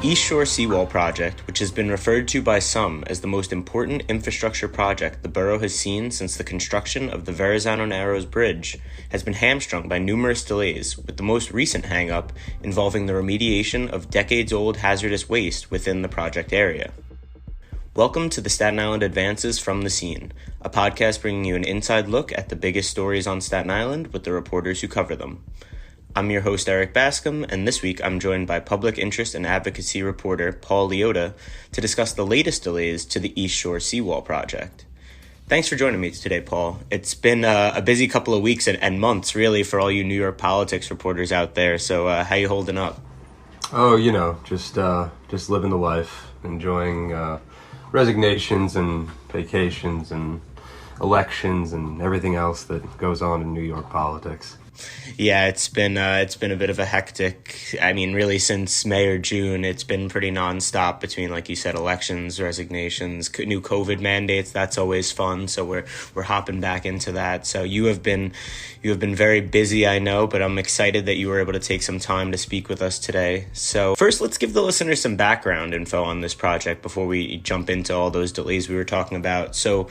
East Shore Seawall project, which has been referred to by some as the most important infrastructure project the borough has seen since the construction of the Verrazzano-Narrows Bridge, has been hamstrung by numerous delays, with the most recent hang-up involving the remediation of decades-old hazardous waste within the project area. Welcome to the Staten Island Advances from the Scene, a podcast bringing you an inside look at the biggest stories on Staten Island with the reporters who cover them. I'm your host, Erik Bascome, and this week I'm joined by public interest and advocacy reporter Paul Liotta to discuss the latest delays to the East Shore Seawall project. Thanks for joining me today, Paul. It's been a busy couple of weeks and months, really, for all you New York politics reporters out there. So how you holding up? Oh, just living the life, enjoying resignations and vacations and elections and everything else that goes on in New York politics. Yeah, it's been a bit of a hectic. I mean, really, since May or June, it's been pretty nonstop between, like you said, elections, resignations, new COVID mandates. That's always fun. So we're hopping back into that. So you have been very busy, I know, but I'm excited that you were able to take some time to speak with us today. So first, let's give the listeners some background info on this project before we jump into all those delays we were talking about. So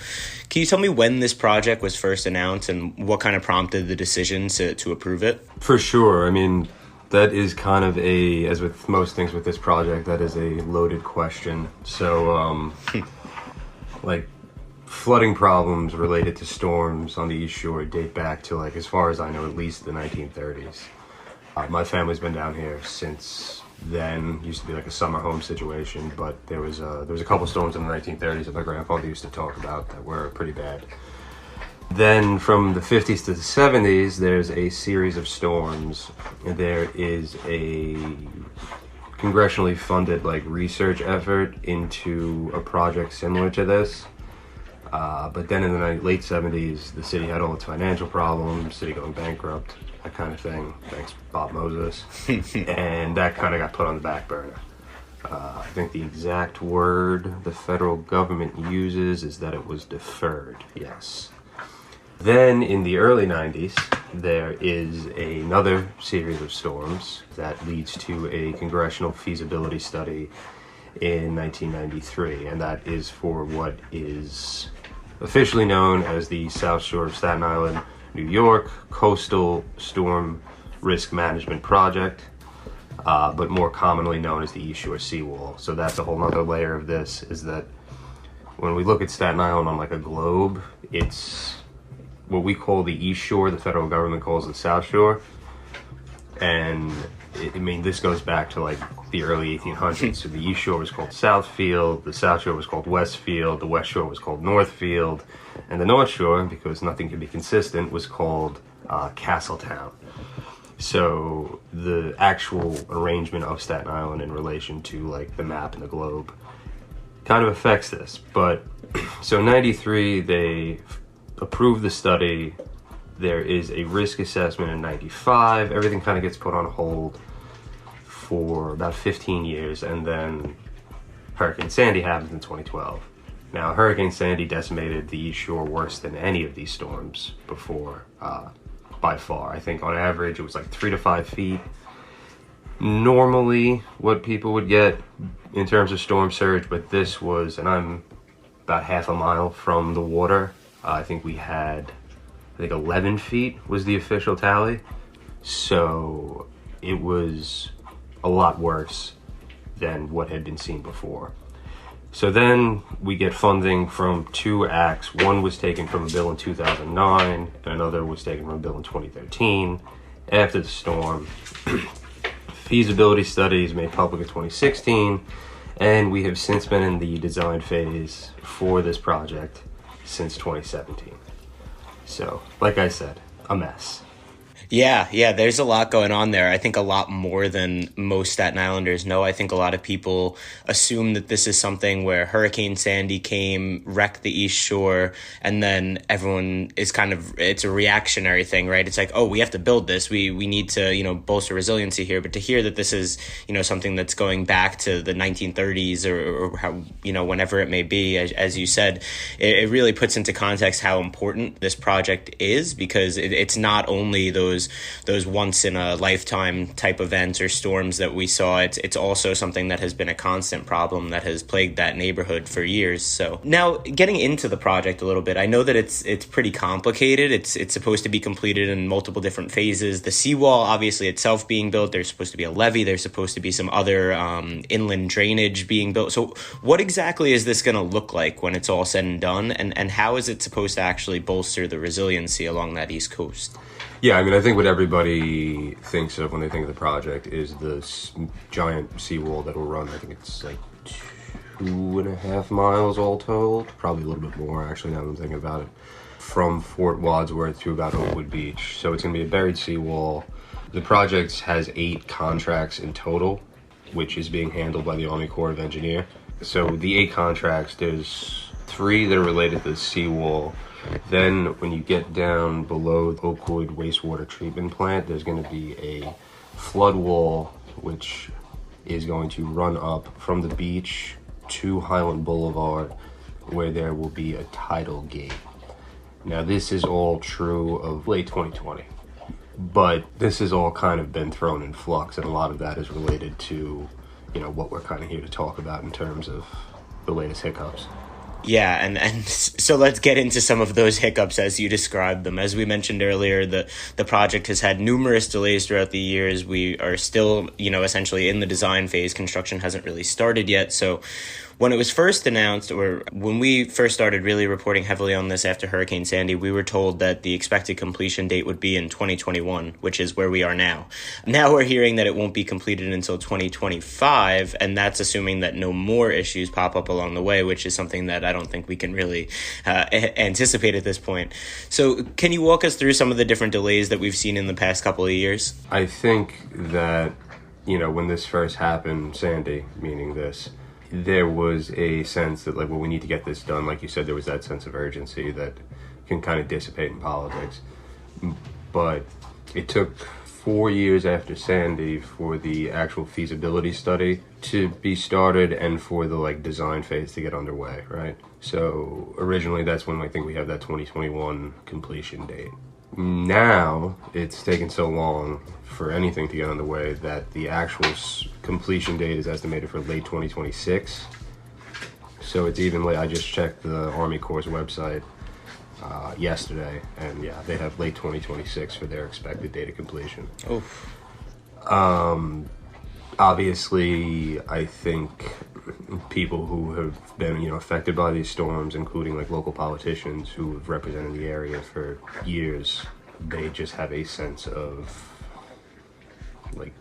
can you tell me when this project was first announced and what kind of prompted the decision to approve it? For sure. I mean, that is kind of as with most things with this project, that is a loaded question. So, flooding problems related to storms on the East Shore date back to, as far as I know, at least the 1930s. My family's been down here since then. It used to be like a summer home situation, but there was a couple storms in the 1930s that my grandfather used to talk about that were pretty bad. Then from the 50s to the 70s, there's a series of storms. There is a congressionally funded research effort into a project similar to this. But then in the late 70s, the city had all its financial problems, city going bankrupt, that kind of thing. Thanks, Bob Moses. And that kind of got put on the back burner. I think the exact word the federal government uses is that it was deferred, yes. Then in the early 90s, there is another series of storms that leads to a congressional feasibility study in 1993, and that is for what is officially known as the South Shore of Staten Island, New York Coastal Storm Risk Management Project, but more commonly known as the East Shore Seawall. So that's a whole other layer of this, is that when we look at Staten Island on a globe, it's what we call the East Shore, the federal government calls the South Shore. And this goes back to the early 1800s. So the East Shore was called Southfield, the South Shore was called Westfield, the West Shore was called Northfield, and the North Shore, because nothing could be consistent, was called Castletown. So the actual arrangement of Staten Island in relation to the map and the globe kind of affects this. But so 93, they approved the study. There is a risk assessment in 95. Everything kind of gets put on hold for about 15 years, and then Hurricane Sandy happens in 2012. Now, Hurricane Sandy decimated the East Shore worse than any of these storms before, by far. I think on average it was 3 to 5 feet. Normally what people would get in terms of storm surge, but this was, and I'm about half a mile from the water. I think we had 11 feet was the official tally. So it was a lot worse than what had been seen before. So then we get funding from two acts. One was taken from a bill in 2009, another was taken from a bill in 2013. After the storm, feasibility studies made public in 2016, and we have since been in the design phase for this project since 2017. So, like I said, a mess. Yeah, there's a lot going on there. I think a lot more than most Staten Islanders know. I think a lot of people assume that this is something where Hurricane Sandy came, wrecked the East Shore, and then everyone is it's a reactionary thing, right? It's we have to build this. We need to, bolster resiliency here. But to hear that this is, something that's going back to the 1930s or how, whenever it may be, as you said, it really puts into context how important this project is, because it's not only those those once in a lifetime type events or storms that we saw. It's also something that has been a constant problem that has plagued that neighborhood for years. So now getting into the project a little bit, I know that it's pretty complicated. It's supposed to be completed in multiple different phases. The seawall, obviously itself being built, there's supposed to be a levee, there's supposed to be some other inland drainage being built. So what exactly is this going to look like when it's all said and done, and how is it supposed to actually bolster the resiliency along that East Coast? Yeah, I mean, I think what everybody thinks of when they think of the project is this giant seawall that will run, I think it's like 2.5 miles all told, probably a little bit more actually now that I'm thinking about it, from Fort Wadsworth to about Oakwood Beach. So it's going to be a buried seawall. The project has 8 contracts in total, which is being handled by the Army Corps of Engineers. So the 8 contracts, there's 3 that are related to the seawall. Then when you get down below the Oakwood wastewater treatment plant, there's going to be a flood wall, which is going to run up from the beach to Highland Boulevard, where there will be a tidal gate. Now, this is all true of late 2020, but this has all kind of been thrown in flux, and a lot of that is related to, what we're kind of here to talk about in terms of the latest hiccups. Yeah, and so let's get into some of those hiccups as you described them. As we mentioned earlier, the project has had numerous delays throughout the years. We are still, essentially in the design phase. Construction hasn't really started yet. So when it was first announced, or when we first started really reporting heavily on this after Hurricane Sandy, we were told that the expected completion date would be in 2021, which is where we are now. Now we're hearing that it won't be completed until 2025, and that's assuming that no more issues pop up along the way, which is something that I don't think we can really anticipate at this point. So can you walk us through some of the different delays that we've seen in the past couple of years? I think that, when this first happened, Sandy, meaning this, there was a sense that, we need to get this done. Like you said, there was that sense of urgency that can kind of dissipate in politics. But it took 4 years after Sandy for the actual feasibility study to be started and for the, design phase to get underway, right? So originally that's when I think we have that 2021 completion date. Now it's taken so long for anything to get underway that the actual completion date is estimated for late 2026. So it's even late. I just checked the Army Corps' website yesterday, and yeah, they have late 2026 for their expected date of completion. Obviously, I think people who have been, affected by these storms, including local politicians who have represented the area for years, they just have a sense of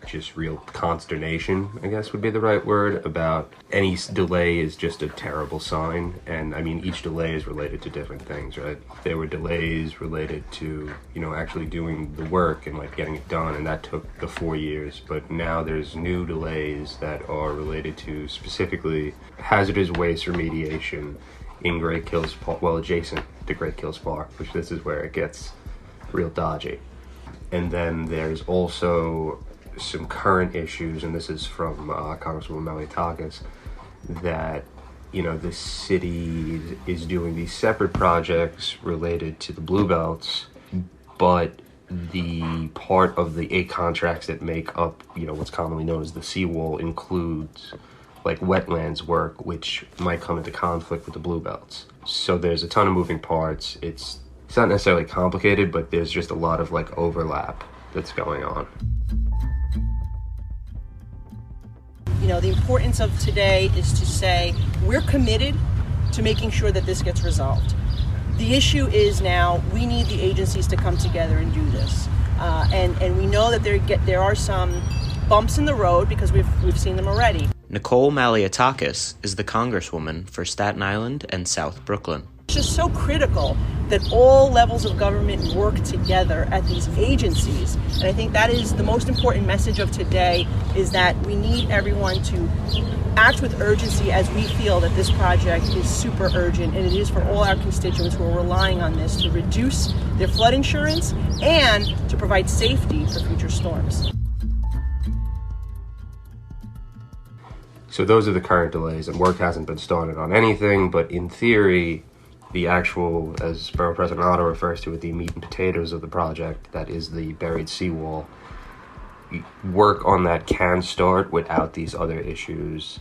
just real consternation, I guess would be the right word, about any delay is just a terrible sign. And I mean, each delay is related to different things, right? There were delays related to, actually doing the work and getting it done, and that took the 4 years. But now there's new delays that are related to specifically hazardous waste remediation in Great Kills Park, adjacent to Great Kills Park, which this is where it gets real dodgy. And then there's also some current issues, and this is from Congresswoman Malliotakis, that the city is doing these separate projects related to the blue belts, but the part of the 8 contracts that make up what's commonly known as the seawall includes wetlands work, which might come into conflict with the blue belts. So there's a ton of moving parts. It's not necessarily complicated, but there's just a lot of overlap that's going on. The importance of today is to say we're committed to making sure that this gets resolved. The issue is now we need the agencies to come together and do this, and we know that there are some bumps in the road because we've seen them already. Nicole Malliotakis is the Congresswoman for Staten Island and South Brooklyn. It's just so critical that all levels of government work together at these agencies. And I think that is the most important message of today, is that we need everyone to act with urgency as we feel that this project is super urgent, and it is for all our constituents who are relying on this to reduce their flood insurance and to provide safety for future storms. So those are the current delays, and work hasn't been started on anything, but in theory, The actual, as Borough President Liotta refers to it, the meat and potatoes of the project, that is the buried seawall, work on that can start without these other issues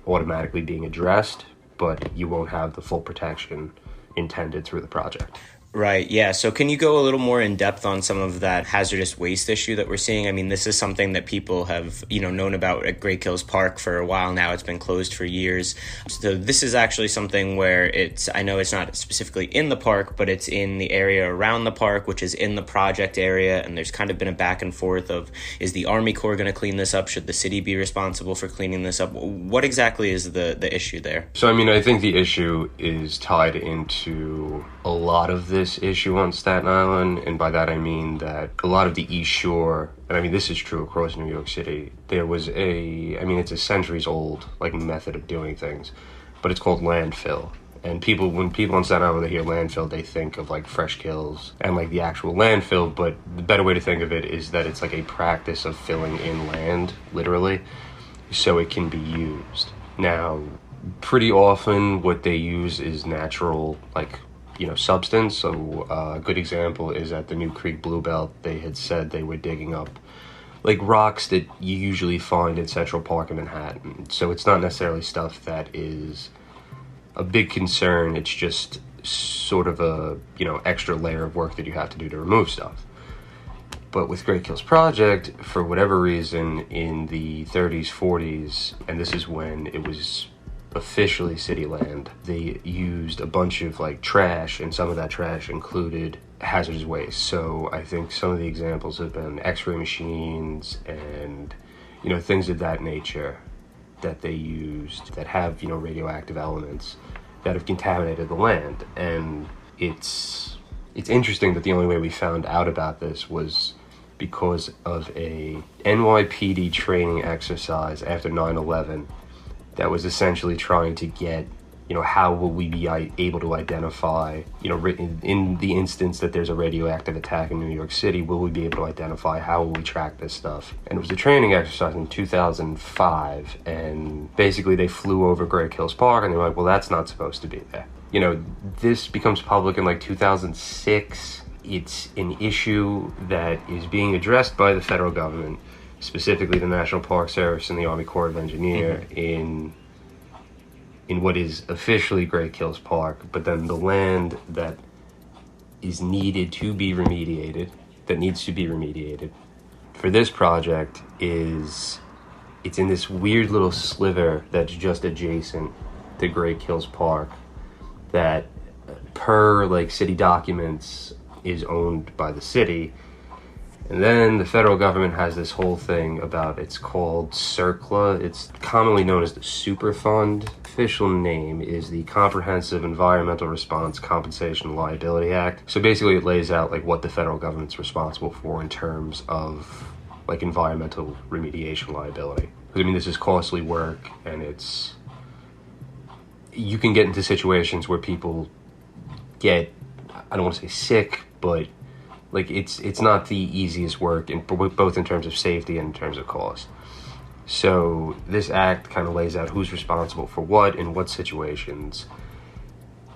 automatically being addressed, but you won't have the full protection intended through the project. Right, yeah. So can you go a little more in depth on some of that hazardous waste issue that we're seeing? I mean, this is something that people have, known about at Great Kills Park for a while now. It's been closed for years. So this is actually something where I know it's not specifically in the park, but it's in the area around the park, which is in the project area. And there's kind of been a back and forth of, is the Army Corps going to clean this up? Should the city be responsible for cleaning this up? What exactly is the issue there? So, I think the issue is tied into a lot of this issue on Staten Island, and by that I mean that a lot of the East Shore, and this is true across New York City, there was it's a centuries old method of doing things, but it's called landfill. And when people on Staten Island, they hear landfill, they think of fresh kills and the actual landfill, but the better way to think of it is that it's a practice of filling in land, literally, so it can be used. Now, pretty often what they use is natural, substance. So a good example is at the New Creek Bluebelt, they had said they were digging up rocks that you usually find in Central Park in Manhattan. So it's not necessarily stuff that is a big concern. It's just sort of a, extra layer of work that you have to do to remove stuff. But with Great Kills Project, for whatever reason, in the 30s, 40s, and this is when it was officially city land, they used a bunch of trash, and some of that trash included hazardous waste. So I think some of the examples have been x-ray machines and things of that nature that they used that have radioactive elements that have contaminated the land. And it's interesting that the only way we found out about this was because of a NYPD training exercise after 9/11 that was essentially trying to get, how will we be able to identify, in the instance that there's a radioactive attack in New York City, will we be able to identify, how will we track this stuff? And it was a training exercise in 2005, and basically they flew over Great Kills Park, and they were like, well, that's not supposed to be there. This becomes public in 2006. It's an issue that is being addressed by the federal government, specifically the National Park Service and the Army Corps of Engineers, in what is officially Great Kills Park, but then the land that is needed to be remediated, for this project it's in this weird little sliver that's just adjacent to Great Kills Park that, per city documents, is owned by the city. And then the federal government has this whole thing about, it's called CERCLA. It's commonly known as the Superfund. Official name is the Comprehensive Environmental Response Compensation and Liability Act. So basically it lays out what the federal government's responsible for in terms of environmental remediation liability. Because this is costly work, and you can get into situations where people get, I don't want to say sick, but it's not the easiest work, both in terms of safety and in terms of cost. So this act kind of lays out who's responsible for what in what situations.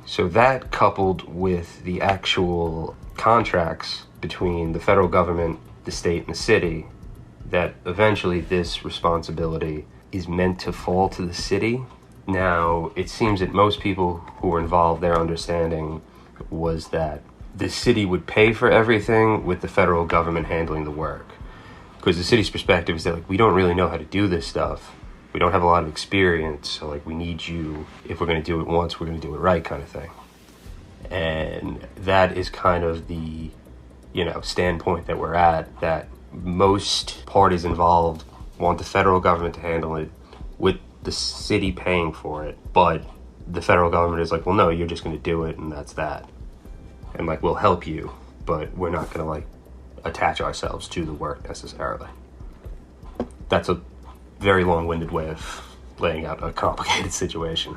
So that, coupled with the actual contracts between the federal government, the state, and the city, that eventually this responsibility is meant to fall to the city. Now, it seems that most people who were involved, their understanding was that the city would pay for everything with the federal government handling the work. Because the city's perspective is that we don't really know how to do this stuff. We don't have a lot of experience, so we need you. If we're going to do it once, we're going to do it right, kind of thing. And that is kind of the standpoint that we're at, that most parties involved want the federal government to handle it with the city paying for it, but the federal government is well, no, you're just going to do it, and that's that. And we'll help you, but we're not going to attach ourselves to the work necessarily. That's a very long-winded way of laying out a complicated situation.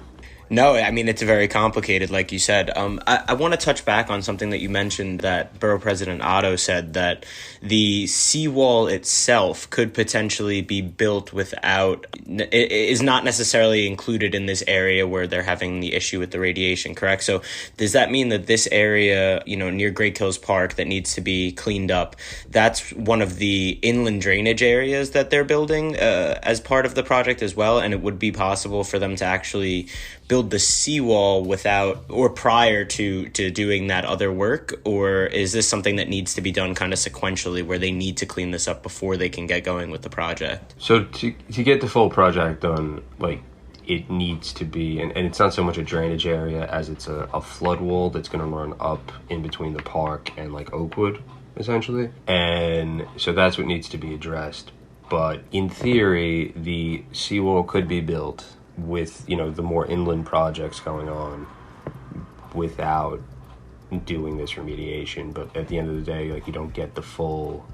No, I mean, it's very complicated, like you said. I want to touch back on something that you mentioned, that Borough President Otto said that the seawall itself could potentially be built without, it is not necessarily included in this area where they're having the issue with the radiation, correct? So does that mean that this area, near Great Kills Park that needs to be cleaned up, that's one of the inland drainage areas that they're building as part of the project as well? And it would be possible for them to actually build the seawall without or prior to doing that other work? Or is this something that needs to be done kind of sequentially, where they need to clean this up before they can get going with the project? So to get the full project done, like, it needs to be, and it's not so much a drainage area as it's a flood wall that's going to run up in between the park and like Oakwood, essentially. And so that's what needs to be addressed. But in theory, the seawall could be built with, the more inland projects going on without doing this remediation. But at the end of the day, like, you don't get the full,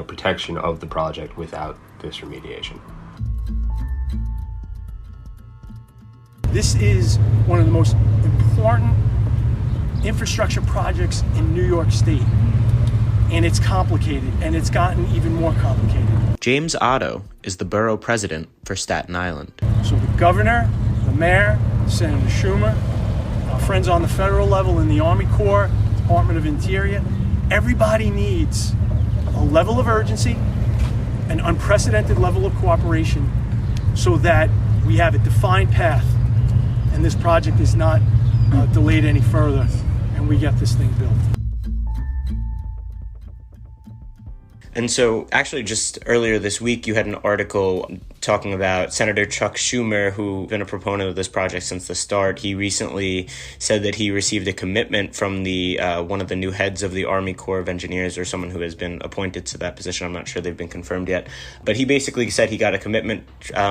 protection of the project without this remediation. This is one of the most important infrastructure projects in New York State. And it's complicated, and it's gotten even more complicated. James Otto is the borough president for Staten Island. So the governor, the mayor, Senator Schumer, our friends on the federal level in the Army Corps, Department of Interior, everybody needs a level of urgency, an unprecedented level of cooperation, so that we have a defined path and this project is not delayed any further and we get this thing built. And so actually just earlier this week, you had an article talking about Senator Chuck Schumer, who's been a proponent of this project since the start. He recently said that he received a commitment from the one of the new heads of the Army Corps of Engineers, or someone who has been appointed to that position. I'm not sure they've been confirmed yet. But he basically said he got a commitment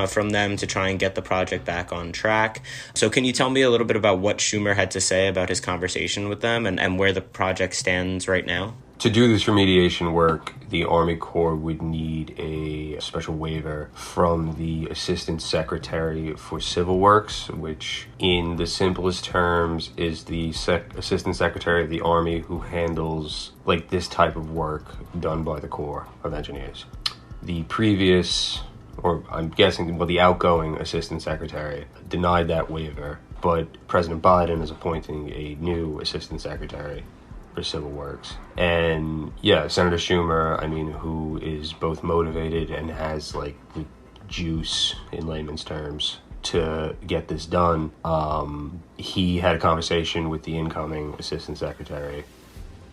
from them to try and get the project back on track. So can you tell me a little bit about what Schumer had to say about his conversation with them and where the project stands right now? To do this remediation work, the Army Corps would need a special waiver from the Assistant Secretary for Civil Works, which in the simplest terms is the Assistant Secretary of the Army who handles like this type of work done by the Corps of Engineers. The previous, or I'm guessing, the outgoing Assistant Secretary denied that waiver, but President Biden is appointing a new Assistant Secretary for Civil Works. And yeah, Senator Schumer, who is both motivated and has like the juice, in layman's terms, to get this done, he had a conversation with the incoming Assistant Secretary,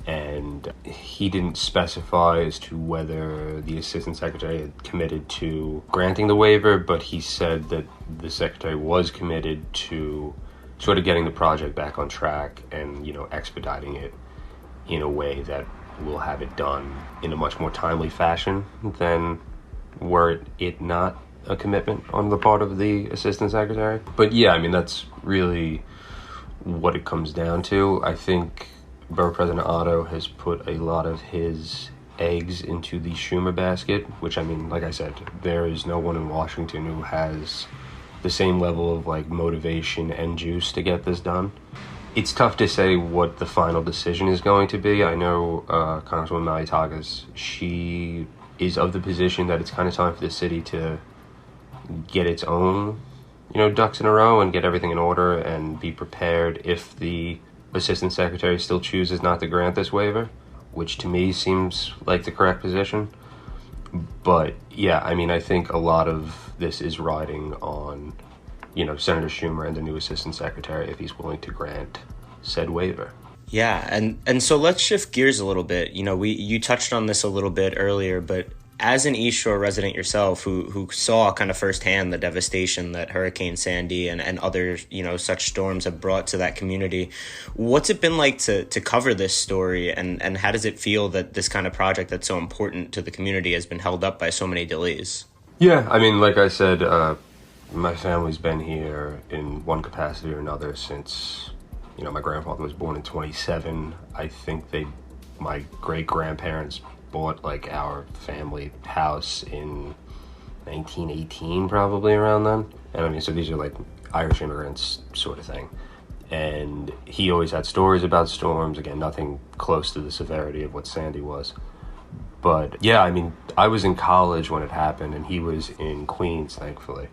and he didn't specify as to whether the Assistant Secretary had committed to granting the waiver, but he said that the Secretary was committed to sort of getting the project back on track and, expediting it in a way that will have it done in a much more timely fashion than were it not a commitment on the part of the Assistant Secretary. But yeah, that's really what it comes down to. I think Borough President Otto has put a lot of his eggs into the Schumer basket, which, like I said, there is no one in Washington who has the same level of like motivation and juice to get this done. It's tough to say what the final decision is going to be. I know Congresswoman Liotta, she is of the position that it's kind of time for the city to get its own, ducks in a row and get everything in order and be prepared if the Assistant Secretary still chooses not to grant this waiver, which to me seems like the correct position. But yeah, I think a lot of this is riding on Senator Schumer and the new Assistant Secretary if he's willing to grant said waiver. Yeah, and so let's shift gears a little bit. You touched on this a little bit earlier, but as an East Shore resident yourself who saw kind of firsthand the devastation that Hurricane Sandy and other, such storms have brought to that community, what's it been like to cover this story, and how does it feel that this kind of project that's so important to the community has been held up by so many delays? Yeah, like I said, my family's been here in one capacity or another since, my grandfather was born in 27. I think my great-grandparents bought like our family house in 1918, probably around then. And so these are like Irish immigrants sort of thing. And he always had stories about storms. Again, nothing close to the severity of what Sandy was. But yeah, I mean, I was in college when it happened, and he was in Queens, thankfully.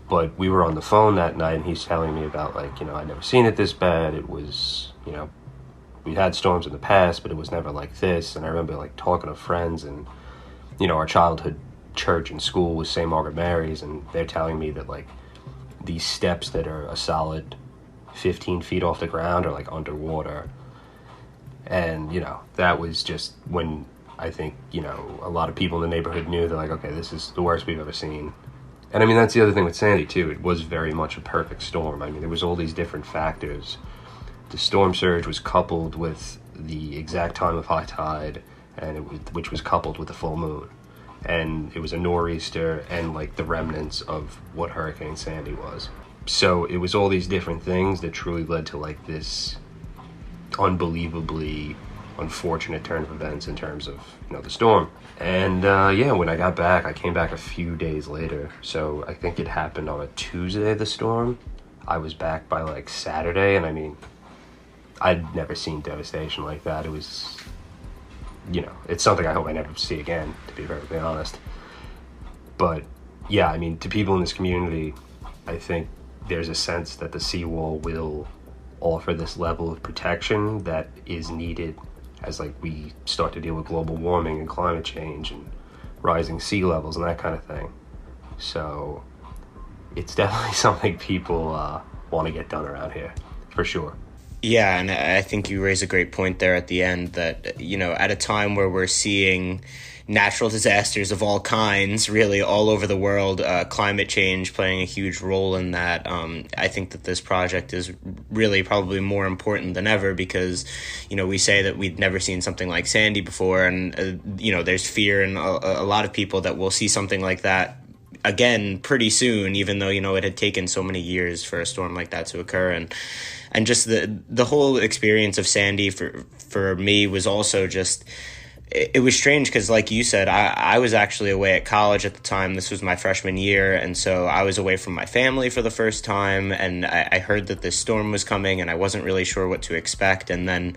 But we were on the phone that night, and he's telling me about, like, you know, I'd never seen it this bad. It was, you know, we had storms in the past, but it was never like this. And I remember, like, talking to friends, and, you know, our childhood church and school was St. Margaret Mary's, and they're telling me that, like, these steps that are a solid 15 feet off the ground are, like, underwater. And, you know, that was just when I think, you know, a lot of people in the neighborhood knew. They're like, okay, this is the worst we've ever seen. And I mean, that's the other thing with Sandy too. It was very much a perfect storm. I mean, there was all these different factors. The storm surge was coupled with the exact time of high tide, and which was coupled with the full moon. And it was a nor'easter and, like, the remnants of what Hurricane Sandy was. So it was all these different things that truly led to, like, this unbelievably unfortunate turn of events in terms of, you know, the storm. And yeah, when I got back, I came back a few days later. So I think it happened on a Tuesday, the storm. I was back by, like, Saturday, and I mean, I'd never seen devastation like that. It was, you know, it's something I hope I never see again, to be perfectly honest. But yeah, I mean, to people in this community, I think there's a sense that the seawall will offer this level of protection that is needed as, like, we start to deal with global warming and climate change and rising sea levels and that kind of thing. So it's definitely something people want to get done around here, for sure. Yeah, and I think you raise a great point there at the end that, you know, at a time where we're seeing natural disasters of all kinds, really all over the world, climate change playing a huge role in that. I think that this project is really probably more important than ever because, you know, we say that we'd never seen something like Sandy before, and, you know, there's fear in a lot of people that we'll see something like that again pretty soon, even though, you know, it had taken so many years for a storm like that to occur. And just the whole experience of Sandy for me was also just, it was strange because, like you said, I was actually away at college at the time. This was my freshman year, and so I was away from my family for the first time, and I heard that this storm was coming, and I wasn't really sure what to expect. And then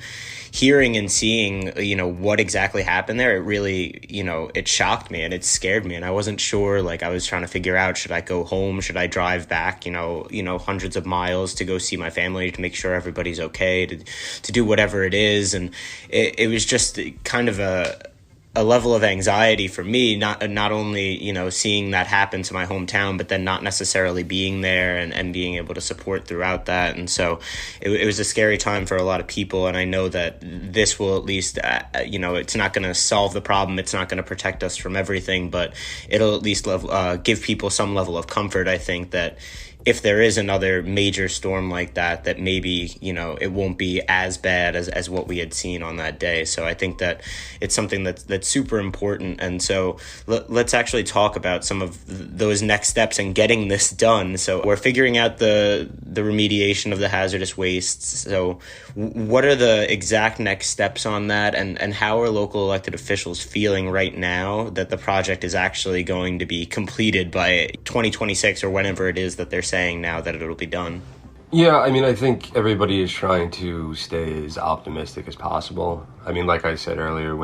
hearing and seeing, you know, what exactly happened there, it really, you know, it shocked me and it scared me, and I wasn't sure. Like, I was trying to figure out, should I go home? Should I drive back, you know, hundreds of miles to go see my family to make sure everybody's okay, to do whatever it is. And it was just kind of a level of anxiety for me, not only, you know, seeing that happen to my hometown, but then not necessarily being there and being able to support throughout that. And so it was a scary time for a lot of people. And I know that this will at least, you know, it's not going to solve the problem. It's not going to protect us from everything, but it'll at least give people some level of comfort. I think that if there is another major storm like that, that maybe, you know, it won't be as bad as what we had seen on that day. So I think that it's something that's super important. And so let's actually talk about some of those next steps in getting this done. So we're figuring out the remediation of the hazardous wastes. So what are the exact next steps on that? And how are local elected officials feeling right now that the project is actually going to be completed by 2026 or whenever it is that they're saying now that it'll be done? Yeah, I mean, I think everybody is trying to stay as optimistic as possible. I mean, like I said earlier,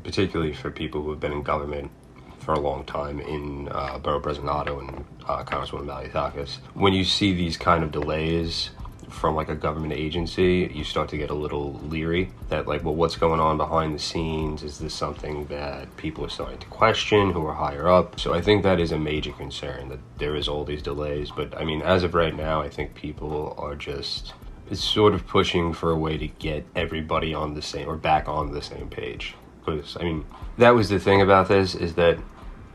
particularly for people who have been in government for a long time in Borough Verrazzano and Congresswoman Liotta, when you see these kind of delays from, like, a government agency, you start to get a little leery that, like, well, what's going on behind the scenes? Is this something that people are starting to question who are higher up? So I think that is a major concern, that there is all these delays. But I mean, as of right now, I think people are just sort of pushing for a way to get everybody on the same, or back on the same page. Because, I mean, that was the thing about this, is that,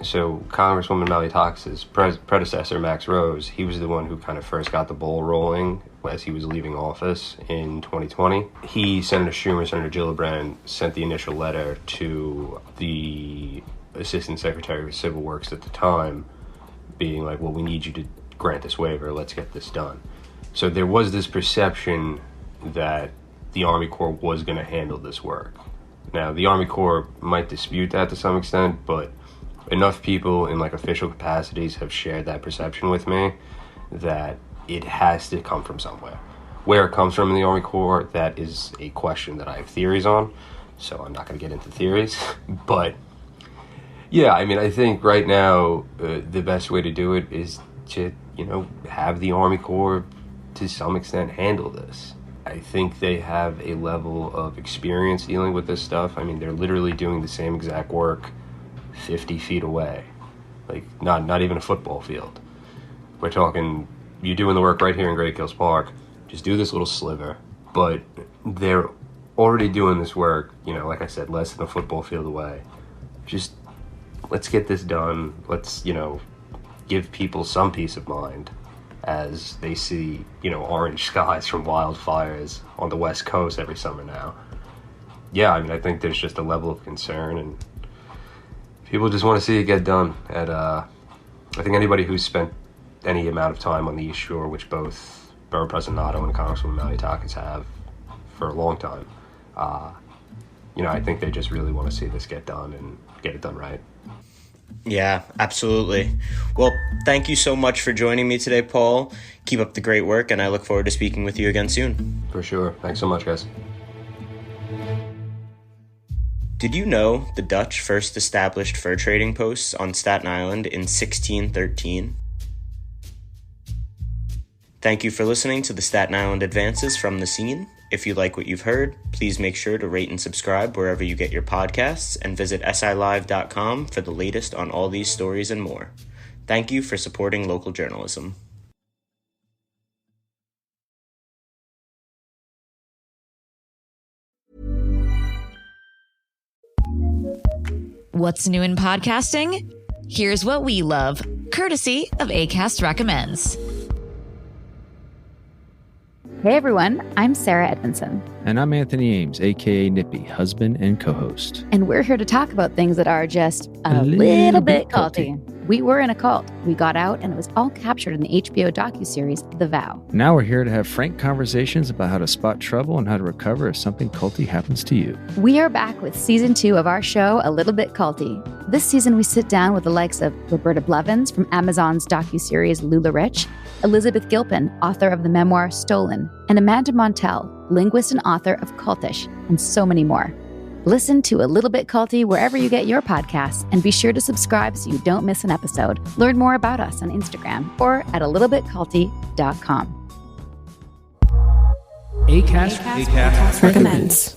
so Congresswoman Liotta's predecessor, Max Rose, he was the one who kind of first got the ball rolling as he was leaving office in 2020. He, Senator Schumer, Senator Gillibrand sent the initial letter to the Assistant Secretary of Civil Works at the time, being like, well, we need you to grant this waiver, let's get this done. So there was this perception that the Army Corps was going to handle this work. Now, the Army Corps might dispute that to some extent, but enough people in, like, official capacities have shared that perception with me that it has to come from somewhere. Where it comes from in the Army Corps, that is a question that I have theories on, so I'm not going to get into theories. But yeah, I mean, I think right now the best way to do it is to, have the Army Corps to some extent handle this. I think they have a level of experience dealing with this stuff. I mean, they're literally doing the same exact work 50 feet away. Like, not even a football field. We're talking, you're doing the work right here in Great Kills Park. Just do this little sliver. But they're already doing this work, like I said, less than a football field away. Just, let's get this done. Let's, give people some peace of mind as they see, orange skies from wildfires on the West Coast every summer now. Yeah, I mean, I think there's just a level of concern, and people just want to see it get done. And I think anybody who's spent any amount of time on the East Shore, which both Borough President Liotta and Congresswoman Liotta have for a long time, I think they just really want to see this get done and get it done right. Yeah, absolutely. Well, thank you so much for joining me today, Paul. Keep up the great work, and I look forward to speaking with you again soon. For sure. Thanks so much, guys. Did you know the Dutch first established fur trading posts on Staten Island in 1613? Thank you for listening to the Staten Island Advances from the Scene. If you like what you've heard, please make sure to rate and subscribe wherever you get your podcasts, and visit silive.com for the latest on all these stories and more. Thank you for supporting local journalism. What's new in podcasting? Here's what we love, courtesy of Acast Recommends. Hey everyone, I'm Sarah Edmondson. And I'm Anthony Ames, aka Nippy, husband and co-host. And we're here to talk about things that are just a little bit culty. We were in a cult. We got out, and it was all captured in the HBO docuseries, The Vow. Now we're here to have frank conversations about how to spot trouble and how to recover if something culty happens to you. We are back with season 2 of our show, A Little Bit Culty. This season, we sit down with the likes of Roberta Blevins from Amazon's docuseries Lula Rich, Elizabeth Gilpin, author of the memoir Stolen, and Amanda Montell, linguist and author of Cultish, and so many more. Listen to A Little Bit Culty wherever you get your podcasts, and be sure to subscribe so you don't miss an episode. Learn more about us on Instagram or at alittlebitculty.com. Acast recommends.